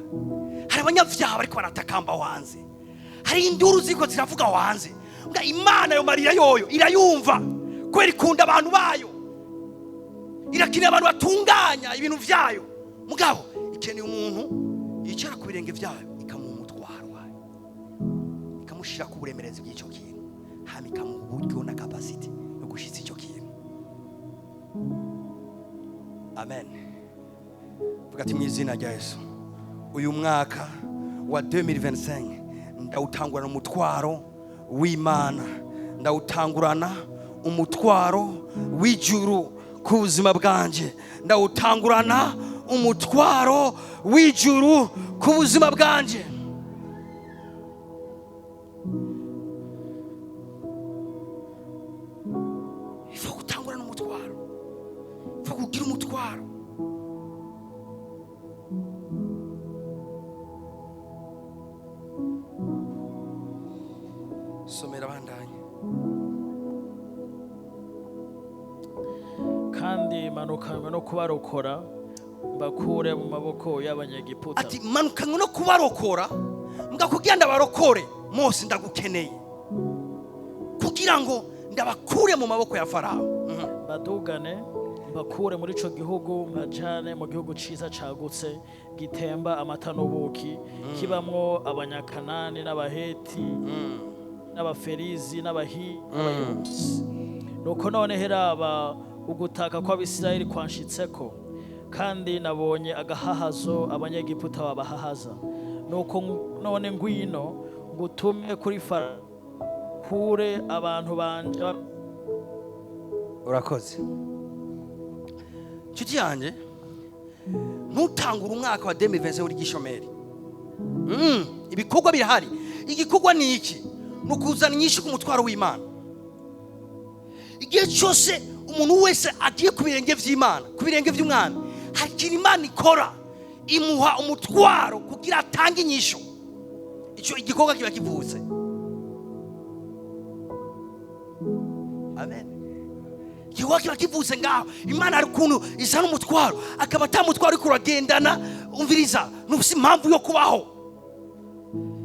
hari abanyavyaha bariko baratakamba wanze, hari induru ziriko ziravuga wanze. Nga Imana yo marira yoyo irayumva, kubera ikunda abantu bayo, irakeneye abantu batunganya ibintu vyayo. Mugabo ikeneye umuntu yicara ku birenge vyayo ikamuha umutwaro wayo, ikamushira ku buremerezi bw'icyo kintu, hama ikamuha uburyo na capacity yo gushitsa icyo kintu. Amen. Vuga ati mu izina rya Yesu, uyu mwaka wa 2025 ndawutangurana umutwaro w'Imana, ndawutangurana umutwaro w'ijuru ku buzima bwanje, ndawutangurana umutwaro w'ijuru ku buzima bwanje. Ifa gutangurana umutwaro, ifa kugira umutwaro. Somera bandanye. kandi manukanywe no kubarokora mbakure mu maboko y'abanyegiputa. Ati manukanywe no kubarokora mbakubwira ndabarokore. Mose ndagukeneye kugira ngo ndabakure mu maboko ya Farao. Badugane mbakure muri ico gihugu mbajane mu gihugu ciza cagutse gitemba amata n'ubuki, kibamwo abanyakanani n'abaheti n'abaferizi n'abahi. Nuko none heraba ugutaka kw'Abisirayeli kwanshitseko, kandi nabonye agahahazo abanyegiputa babahahaza. Nuko none ngwino ngutume kuri Farao kure abantu banje. Urakoze nshuti yanjye, ntutangure umwaka wa 2020 uri gishomeri. Ibikorwa birahari. Igikorwa ni iki? Nukuzana inyishu ku mutwaro w'Imana. Igihe cyose umuntu wese agiye ku birenge vy'Imana, ku birenge vy'umwami, hari ikintu Imana ikora, imuha umutwaro kugira atange inyishu. Icyo igikorwa kiba kivutse. Amen. Igikorwa kiba kivutse ngaho. Imana hari ukuntu isa n'umutwaro, akaba atamutwaro uriko uragendana. Umviriza, ntufise impamvu yo kubaho.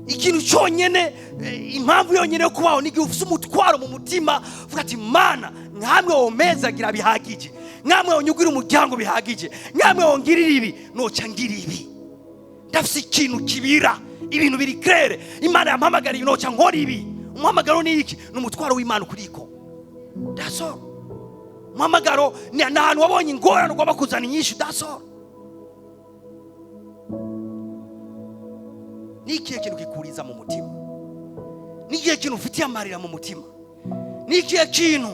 Ikintu cyonyene, impamvu yonyene yo kubaho ni igihe ufise umutwaro mu mutima. Vuga ati Mana, nkamwe womezagira bihagije, nkamwe wonyugira umuryango bihagije, nkamwe wongirira ibi, noca ngira ibi. Ndafise ikintu kibira, ibintu biri claire. Imana yampamagariye noca nkora ibi. Umuhamagaro ni iki? Ni umutwaro w'Imana kuriko. That's all. Umuhamagaro ni ahantu wabonye ingorane ugomba kuzana inyishu. That's all. Ni ikihe kintu kikuriza mu mutima? Ni ikihe kintu ufitiye amarira mu mutima? Ni ikihe kintu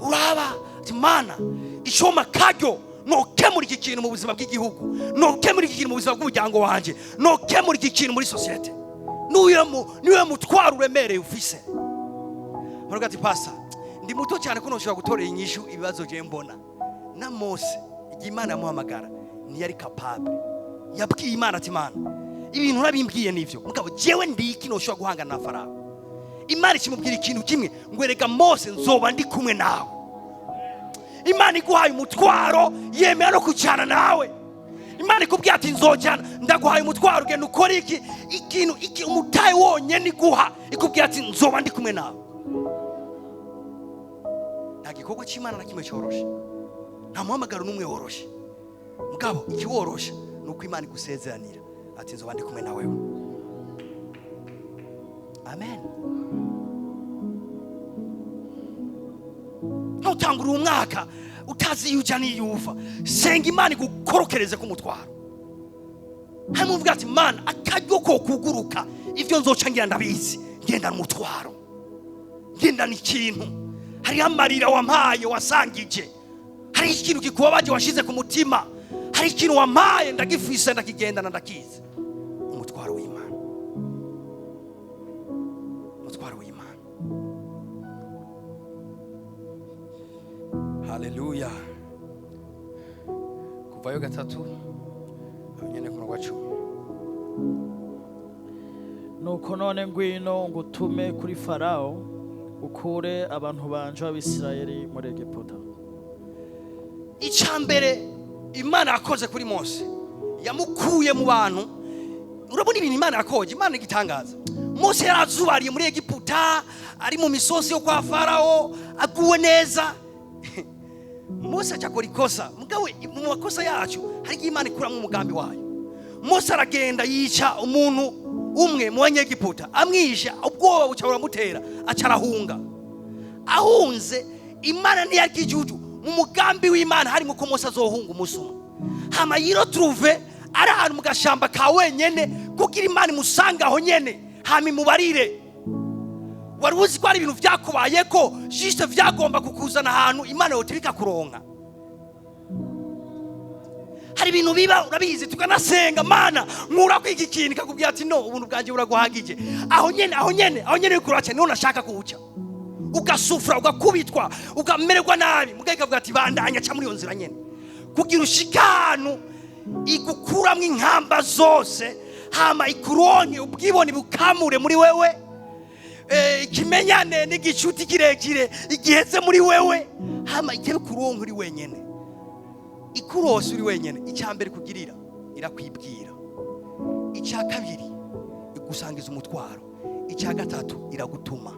uraba ati Mana, icoma karyo nokemura iki kintu mu buzima bw'igihugu, nokemura iki kintu mu buzima bw'umuryango wanje, nokemura iki kintu muri societe? Niwe mutwaro uremereye ufise. Muraga ati Pastor, ndi muto cyane ko noshobora gutorera inyishu ibibazo je mbona. Na Mose igihe Imana yamuhamagara ntiyari capable. Yabwiye Imana ati Mana, ibintu nabimbwiye nivyo, mugabo jewe ndi iki noshobora guhangana na Farao? Imana ikimubwira ikintu kimwe, ngo erega Mose nzoba ndi kumwe nawe. Imana iguhaye umutwaro, yemera no kucana nawe. Imana ikubwira ati nzojana, ndaguhaye umutwaro, genda ukora iki umutaye wonyene iguha, ikubwira ati nzoba ndi kumwe nawe. nta gikorwa cy'Imana na kimwe cyoroshe, nta muhamagaro n'umwe woroshe. Mugabo ikiworoshe nuko Imana igusezeranira ati nzoba ndi kumwe nawe. Amen. Ntutangura umwaka utazi yuja niyuva, senga Imana igukorokereze ku mutwaro. Hanyuma uvuga ati Mana, akaryo ko kuguruka ivyo nzoca ngira ndabizi, ngenda n'umutwaro, ngenda n'ikintu, hari amarira wampaye wasangije, hari ikintu kikubabaje washize ku mutima, hari ikintu wampaye ndagifise ndakigendana ndakizi. Umutwaro w'Imana, umutwaro w'Imana. Haleluya. Kuvayo 3 nyene ku 10. Nuko none ngwino ngutume kuri Farao ukure abantu banje b'Abisirayeli muri Egiputa. Icambere Imana yakoze kuri Mose, yamukuye mu bantu. Urabona ibintu Imana yakoze, Imana igitangaza. Mose yarazubariye muri Egiputa, ari mu misozi yo kwa Farao, aguwe neza. Mose akora ikosa, mugawe mu makosa yacu hari Imana ikura mu mugambi wayo. Mose aragenda yica umuntu umwe mu Banyegiputa, amwisha, ubwoba buca buramutera, acarahunga. Ahunze Imana ntiyagijuju mu mugambi w'Imana hari muko Mose azohunga umusuma. Hama yiro trouve ari ahantu mu gashamba ka wenyene kugira Imana imusanga aho nyene, hama imubarire. Wari uzi ko ari ibintu vyakubaye ko juste vyagomba kukuzana ahantu Imana yotibika kuronka. Hari ibintu biba urabizi tukanasenga Mana nkura kwiki kintu kakubwira ati no ubuntu bwanje buraguhagije. Aho nyene ukuracha niho nashaka kuwuca. Ugasufura, ugakubitwa, ukamererwa nabi, mugahita kavuga ati bandanya ca muri iyo nzira nyene. Kugira ushikanu igukuramwe inkamba zose, hama ikuronke ubwibone bukamure muri wewe. Ikimenyane n'igicuti kirekire igiheze muri wewe, hama itebe kuronka uri wenyene. Ikurose uri wenyene, icyambere kugirira irakwibwira, icya kabiri igusangiza umutwaro, icya gatatu iragutuma.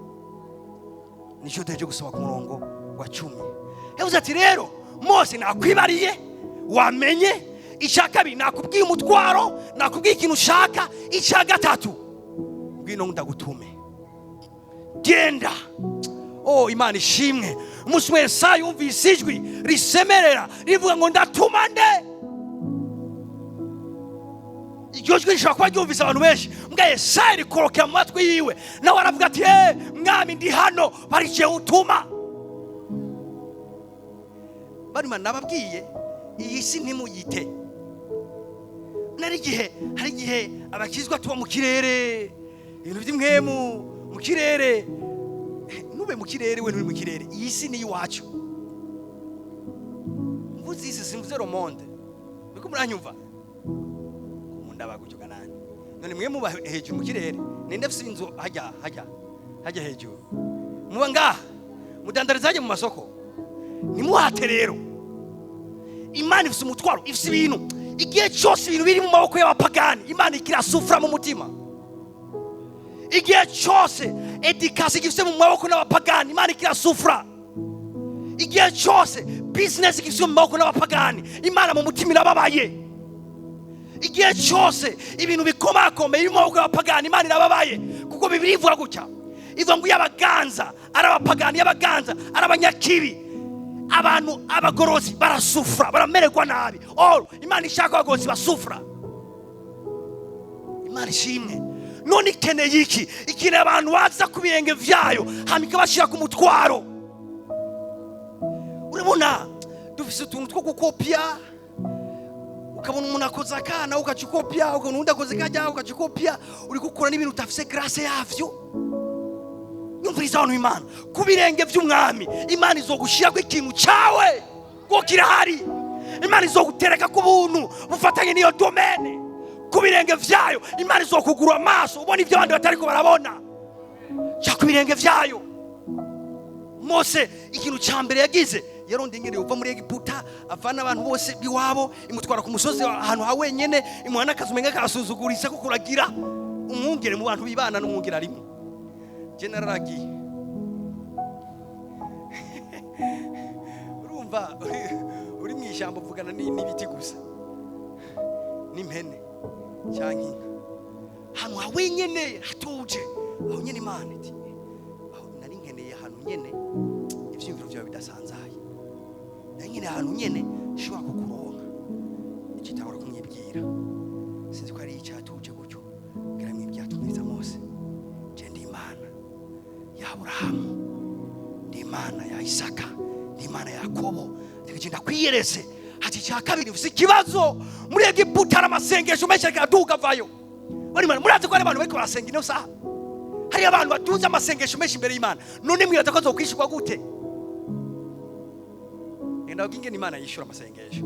Nico teje gusoma ku murongo wa 10. Yavuze ati rero Mose nakwibariye, wamenye, icya kabiri nakubwiye umutwaro, nakubwiye ikintu ushaka, icya gatatu ngwino ndagutume. Genda. Oh Imana ishimwe. Umunsi wese yumvise ijwi risemerera rivuga ngo ndatuma nde. Iryo jwi rishobora kuba ryumvise abantu benshi, mbwa Yesaya rikorokera mu matwi yiwe, nawe aravuga ati mwami ndi hano, barikiye utuma. Barima nababwiye iyi si ntimuyite. Hari igihe abakizwa tuba mu kirere, ibintu by'imwemu mu kirere. Nube mu kirere, we nturi mu kirere, iyi si ni iwacu. Mvuze isi simvuze le monde, biko muranyumva kumunda bagucyuka nani. None mwe muba hejuru mu kirere, ninde afite inzu hajya hejuru, muba ngaha mudandarizaje mu masoko, nimuhate rero. Imana ifite umutwaro, ifite ibintu, igihe cyose ibintu biri mu maboko y'abapagani Imana ikirasufura mu mutima. Igihe cyose edikasi gifite mu maboko n'abapagani Imana ikirasufura. Igihe cyose business gifite mu maboko n'abapagani Imana mu mutima irababaye. Igihe cyose ibintu bikomakomeye mu maboko y'abapagani Imana irababaye, kuko Bibiliya ivuga gutya, ivuga ngo yabaganza arabapagani, yabaganza arabanyakibi, abantu abagorozi barasufura, baramererwa nabi. Imana ishaka abagorozi basufura. Imana ishimwe. None ikeneye iki? Ikeneye abantu baza ku birenge vyayo hama ikabashira ku mutwaro. Urabona dufise utuntu two gukopya, ukabona umuntu akoze akana ukacikopya, ukabona undi akoze kajya ukacikopya, uri gukora n'ibintu utafise grâce yavyo. Yumviriza abantu Imana, ku birenge vy'umwami Imana izogushira ko ikintu cawe ngo kirahari. Imana izogutereka ku buntu bufatanye n'iyo domaine. Ku birenge vyayo Imana izokugura amaso ubona ibyo abandi batariko barabona. Cya ku birenge vyayo. Mose ikintu cyambere yagize, yarondeye ingene uva muri Egiputa, avana abantu bose biwabo, imutwara ku musozi ahantu ha wenyene, imuhana kazumenga kasuzugurisa ko kuragira umwungere mu bantu bibana n'umwungere arimo. General urumva uri mu ishyamba uvugana n'ibiti gusa n'impene cyangwa inka hano hawenyene hatuje aho nyene Imana iti aho nari nkeneye hano nyene ivyumviro byawe bidasanzaye nari nyene hano nyene shobora kukuronka ikitahora kumwibwira sinzi ko ari icyatuje gutyo ngira mwibyatumiriza Mose je ndi Imana ya Aburahamu ndi Imana ya Isaka ndi Imana ya Yakobo ndagenda kwiyerese ati cya kabiri ufite ikibazo muri Egiputa aramasengesho menshi akaduka vayo bari murazi ko ari abantu bariko barasenga ino saha hari abantu batuza amasengesho menshi imbere y'Imana none mwiraza ko zokwishurwa gute enda uginge n'Imana yishura amasengesho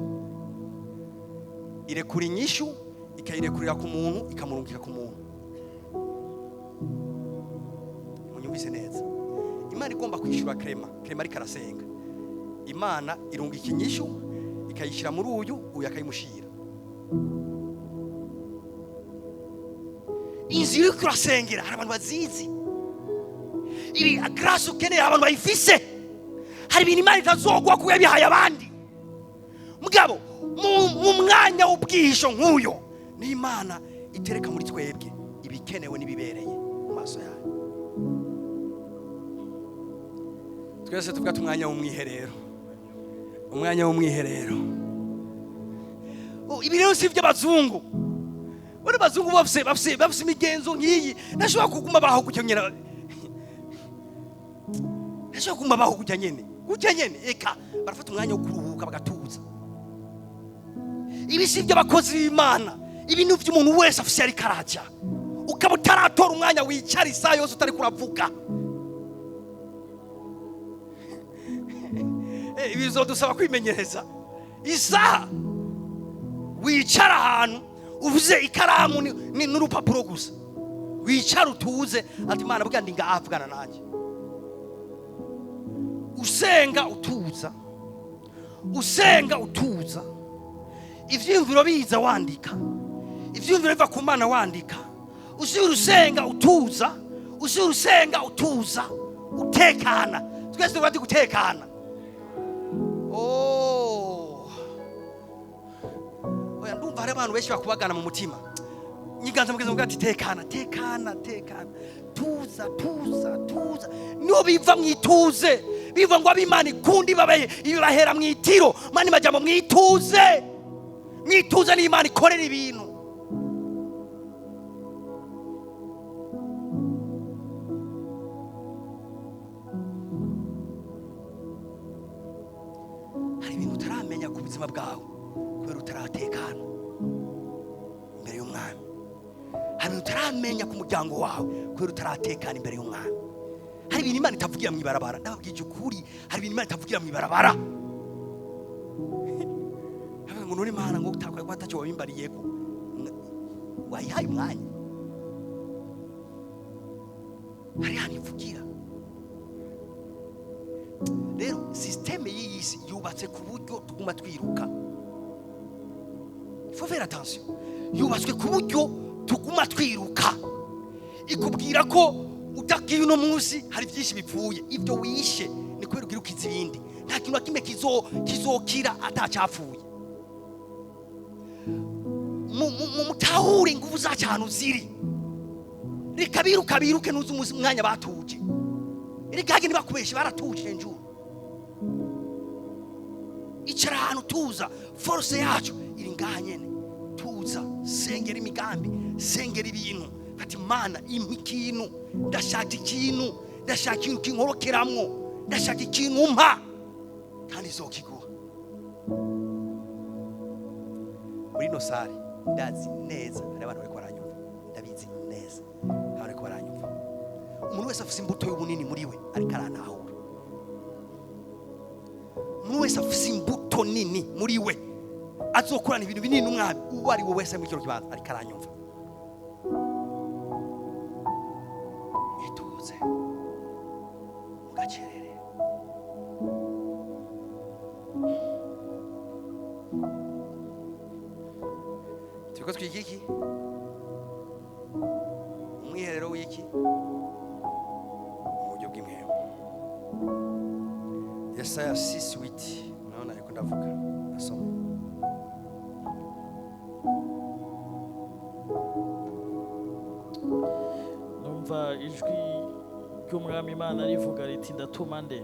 irekura inyishu ikayirekurira ku muntu ikamurungika ku muntu munyumvise neza Imana igomba kwishura Clement ariko arasenga Imana irungika inyishu ikayishira muri uyu akayimushira inzira yo kurasengera hari abantu bazizi iri grace ukeneye abantu bayifise hari ibintu Imana itazogwa kuya bihaye abandi mugabo mu mwanya w'ubwihisho nk'uyo ni Imana itereka muri twebwe ibikenewe n'ibibereye mu maso yayo twese tuvuga umwanya w'umwiherero ibi rero si iby'abazungu bari bazungu bafise imigenzo nk'iyi nashobora kuguma baho gutya nyene eka barafata umwanya wo kuruhuka bagatuza ibi si iby'abakozi b'Imana ibintu by'umuntu wese afise ari karaja ukaba utaratora umwanya wicara isaha yose utari kuravuga bizodusaba kwimenyereza isaha wicara ahantu uvuze ikaramu n'urupapuro gusa wicara utuze ati Imana bwa ndinga avugana nanjye usenga utuza ivyumviro biza wandika ivyumviro biva ku Mana wandika usenga utuza utekana twese tubati gutekana oya ndumva hari abantu benshi bakubagana mu mutima nyiganza mugeze ngo ati tekana tuza niyo biva mwituze biva ngo ab'Imana ikundi babaye ibahera mwitiro mani majambo mwituze n'Imana ikorera ibintu hari ibintu utaramenya ku buzima bwawe kubera utaratekana imbere y'Umwami hari ibintu utaramenya ku muryango wawe kubera utaratekana imbere y'Umwami hari ibintu Imana itavugira mu ibarabara ndababwije ukuri hari ibintu Imana itavugira mu ibarabara ngo none Imana ngo utakwaye kwatacho wabimbariyeko wayihaye umwanya hari hano ivugira rero systeme y'isi yubatse ku buryo tuguma twiruka faut faire attention yubatswe ku buryo tuguma twiruka ikubwira ko utakiye uno munsi hari byinshi bipfuye ibyo wishe ni kubera ugira ukiza ibindi nta kintu kimwe kizokira atacapfuye mutahure ingufu zacu ahantu ziri reka biruke nuzi umwanya batuje reka hage ntibakubeshe baratuje njuru icara ahantu tuza force yacu iri ngaha nyene tuza sengera imigambi sengera ibintu ati Mana impa ikintu ndashaka ikintu kinkorokeramwo ndashaka ikintu umpa kandi izokiguha muri no sare ndazi neza hari abantu bariko baranyumva ndabizi neza hari bariko baranyumva umuntu wese afise imbuto y'ubunini muri we ariko aranahura umuntu wese afise imbuto nini muri we azokorana ibintu binini umwami uwo ari we wese muri kino kibanza ariko aranyumva ituze mugacerere turiko twiga iki umwiherero w'iki mu buryo bw'imwemo Yesaya 6:8 ndavuga asoma numva ijwi ry'umwami Imana rivuga riti ndatuma nde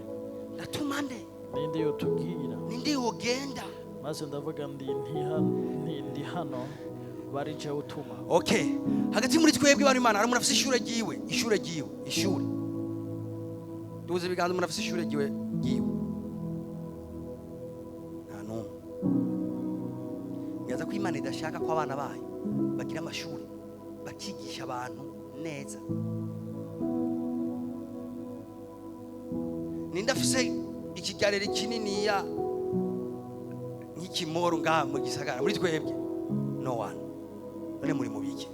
ninde yotubwira ninde yogenda maze ndavuga ndi hano bari je utuma. Okay, hagati muri twebwe bari Imana hari umuntu afite ishure duze biganza umuntu afite ishure giwe nta numwe. Nyaza ko Imana idashaka ko abana bayo bagira amashuri bakigisha abantu neza. Ninde afise ikigarere kinini ya nk'ikimoro ngaha mu gisagara muri twebwe? No one. None muri mubiki?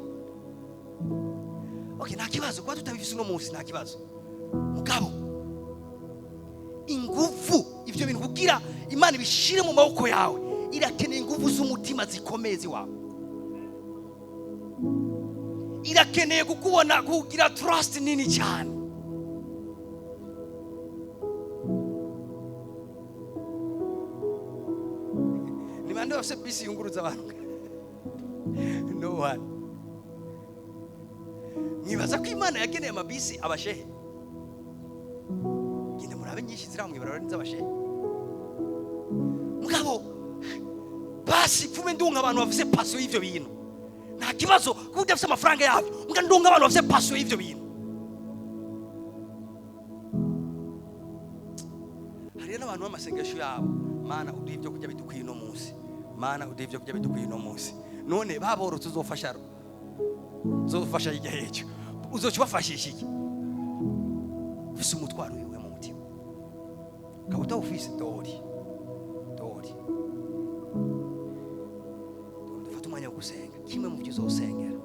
Okay, nta kibazo kwa tutabifise uno munsi, nta kibazo. Mugabo inguvu ivyo bintu kugira Imana ibishire mu maboko yawe irakeneye inguvu z'umutima zikomezi wawe. Irakeneye kukubona kugira trust nini cyane. Ni bande bafise bisi yunguruza abantu? No one. Nibaza ko Imana yageneye amabisi abashehe. Genda murabe nyinshi ziramwe barara n'izabashehe. Mugabo basi fume ndunga abantu bafise passion y'ivyo bintu. Nta kibazo kuko udafise amafaranga yavyo. Muga ndunga abantu bafise passion y'ivyo bintu. Hari n'abantu b'amasengesho yabo. Mana uduhe ibyo kujya bidukwiye no munsi. Mana uduhe ibyo kujya bidukwiye no munsi. None baboro tuzofasha igihe cyo uzocubafashisha iki? Ufise umutwaro wiwe mu mutima kabuta ufise dori dufata umwanya wo gusenga. Kimwe mu byo uzosengera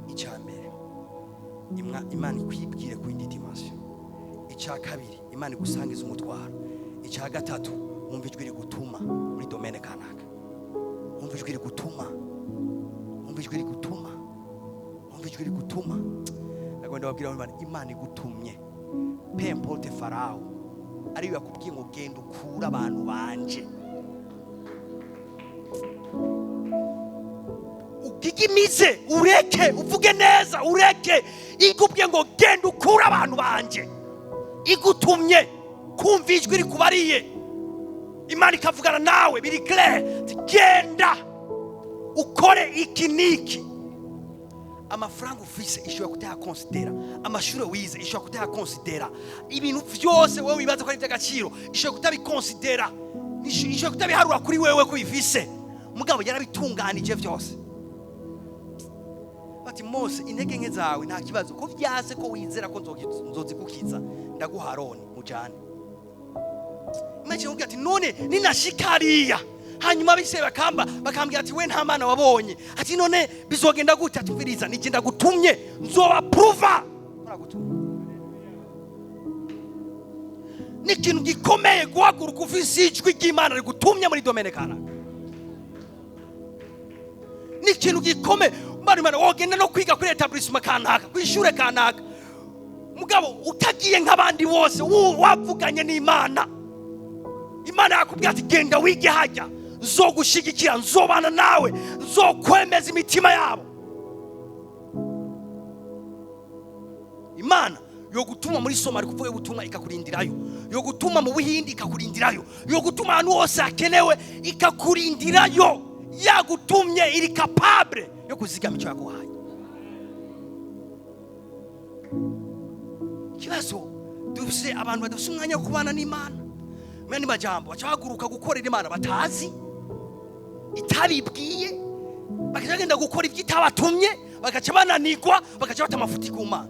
icyambere Imana ikwibwire ku indi dimension. Icya kabiri Imana igusangiza umutwaro. Icya gatatu wumva ijwi rigutuma muri domaine kanaka. Wumva ijwi rigutuma nagomba babwira Imana igutumye peu importe Farao ari yakubwiye ngo genda ukura abantu banje, ugigimize ureke uvuge neza ureke. Ikubwiye ngo genda ukura abantu banje, igutumye kumva ijwi rikubariye. Imana ikavugana nawe biri clair, genda ukore iki niki. Amafaranga ufise ishobora kutaha considera, amashuri wize ishobora kutaha considera, ibintu byose wewe wibaza ko ari by'agaciro ishobora kutabiconsidera, ishobora kutabiharura kuri wewe ko bifise. Mugabo yarabitunganije byose. Bati Mose, intege nke zawe nta kibazo ko byase ko wizera ko nzozikukiza ndaguha Aroni mujane. Imagine umbwira ati none ninashikariya hanyuma bise bakambwira ati we nta mana wabonye, ati none bizogenda gute? Atuviriza nije ndagutumye nzobaprova. Ni kintu gikomeye guhaguruka ufise ijwi ry'Imana rigutumye muri domaine kana. Ni kintu gikomeye Imana wogenda no kwiga kuri etablissement kanaka kwishure kanaka, mugabo utagiye nk'abandi bose wavuganye n'Imana. Imana yakubwira ati genda wige hajya, nzogushigikira, nzobana nawe, nzokwemeza imitima yabo. Imana yo gutuma muri Somalia kuvuga ubutumwa ikakurindirayo, yo gutuma mu Buhindi ikakurindirayo, yo gutuma ahantu hose hakenewe ikakurindirayo. Yagutumye iri capable yo kuzigama icyo yaguhaye. Kibazo dufise abantu badafise umwanya wo kubana n'Imana. Mani majambo bacaguruka gukorera Imana batazi itabibwiye, bakagenda gukora ibyo itabatumye, bagaca bananigwa, bagaca batamafuti ku Mana.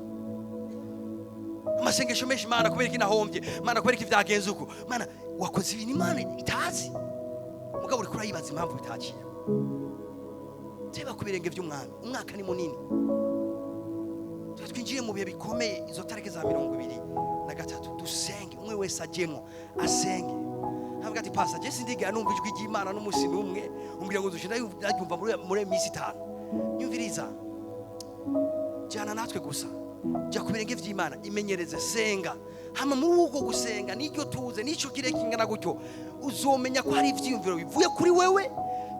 Amasengesho menshi Mana kubera iki nahombye, Mana kubera iki byagenze uko, Mana wakoze ibintu Imana itazi. Mugabo uri kurayibaza impamvu bitaciye. Teba ku birenge by'umwami, umwaka ni munini. Twinjiye mu bihe bikomeye, izo tarike za 23 dusenge, umwe wese ajyemo asenge. Ntabwo ati pasa je sindiga numva ijwi ry'Imana n'umusi numwe umbwira ngo dushinda yumva muri minsi 5. Nyumviriza jana natwe gusa jya ku birenge by'Imana, imenyereze, senga hama muri uko gusenga n'icyo tuze n'icyo kire kingana gutyo uzomenya ko hari ivyiyumviro bivuye kuri wewe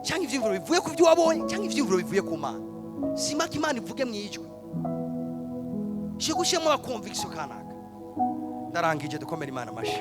cyangwa ivyiyumviro bivuye ku byo wabonye cyangwa ivyiyumviro bivuye ku Mana. Simaka Imana ivuge mwijwe shigushemo wa conviction kanaka. Ndarangije dukomera Imana amashi.